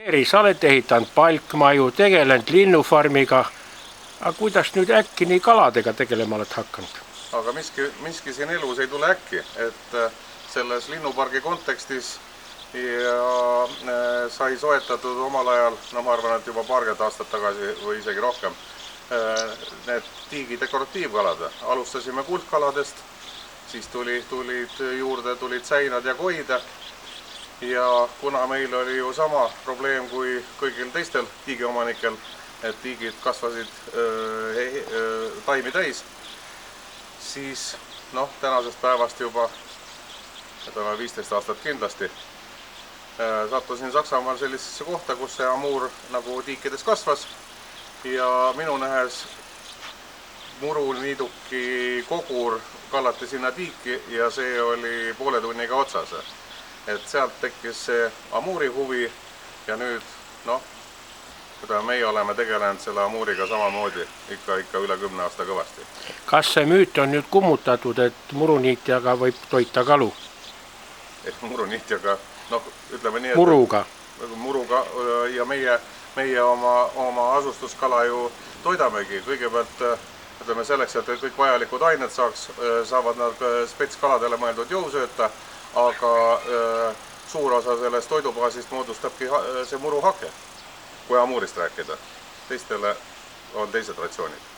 Eri, sa oled ehitanud palkmaju, tegelenud linnufarmiga, aga kuidas nüüd äkki nii kaladega tegelema oled hakanud? Aga miski siin elus ei tule äkki, et selles linnupargi kontekstis ja sai soetatud omal ajal, no ma arvan, et juba paarkümmend aastat tagasi või isegi rohkem, need tiigi dekoratiivkalad. Alustasime kuldkaladest, siis tulid säinad ja koid. Ja kuna meil oli ju sama probleem kui kõigil teistel tiigiomanikel, et tiigid kasvasid taimi täis, siis tänasest päevast juba 15 aastat kindlasti sattusin Saksamaal sellisesse kohta, kus see amuur nagu tiikides kasvas ja minu nähes muruniiduki kogur kallati sinna tiiki ja see oli poole tunniga otsas. Et sealt tekkis see amuuri huvi ja nüüd, meie oleme tegelenud selle amuuriga samamoodi ikka üle 10 aasta kõvasti. Kas see müüt on nüüd kummutatud, et muruniitjaga võib toita kalu? Muruniitjaga, ütleme nii, et muruga ja meie oma asustuskala ju toidamegi. Kõigepealt ütleme selleks, et kõik vajalikud ained saavad nad spetskaladele mõeldud jõusööta, aga suur osa sellest toidubaasist moodustabki see muruhake, kui amuurist rääkida. Teistele on teised ratsioonid.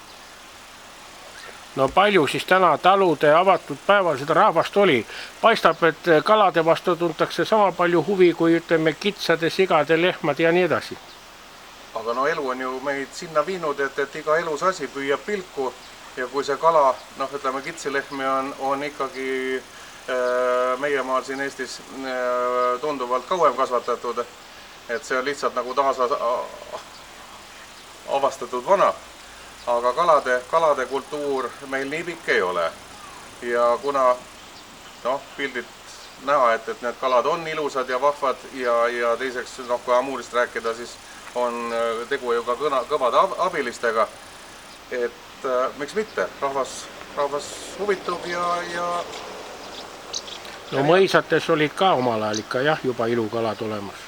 No palju siis täna talude avatud päeval seda rahvast oli? Paistab, et kalade vastu tuntakse sama palju huvi kui ütleme kitsade, sigade, lehmad ja nii edasi. Aga elu on ju meid sinna viinud, et iga elus asi püüab pilku ja kui see kala, ütleme kitsilehmi on ikkagi meie maal siin Eestis tunduvalt kauem kasvatatud, et see on lihtsalt nagu taas avastatud vana. Aga kalade kultuur meil nii pikk ei ole. Ja kuna pildid näha, et need kalad on ilusad ja vahvad ja teiseks, kui amuurist rääkida, siis on tegu ju ka kõvade abilistega. Et miks mitte? Rahvas huvitub ja No mõisates olid ka omal ajal ikka juba ilukalad olemas.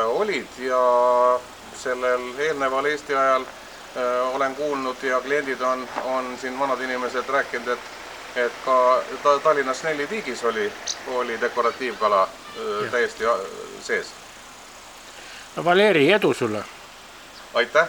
Olid ja sellel eelneval Eesti ajal olen kuulnud ja kliendid on siin vanad inimesed rääkinud, et ka Tallinnas Nelli tiigis oli dekoratiivkala täiesti sees. No Valeri, edu sulle! Aitäh!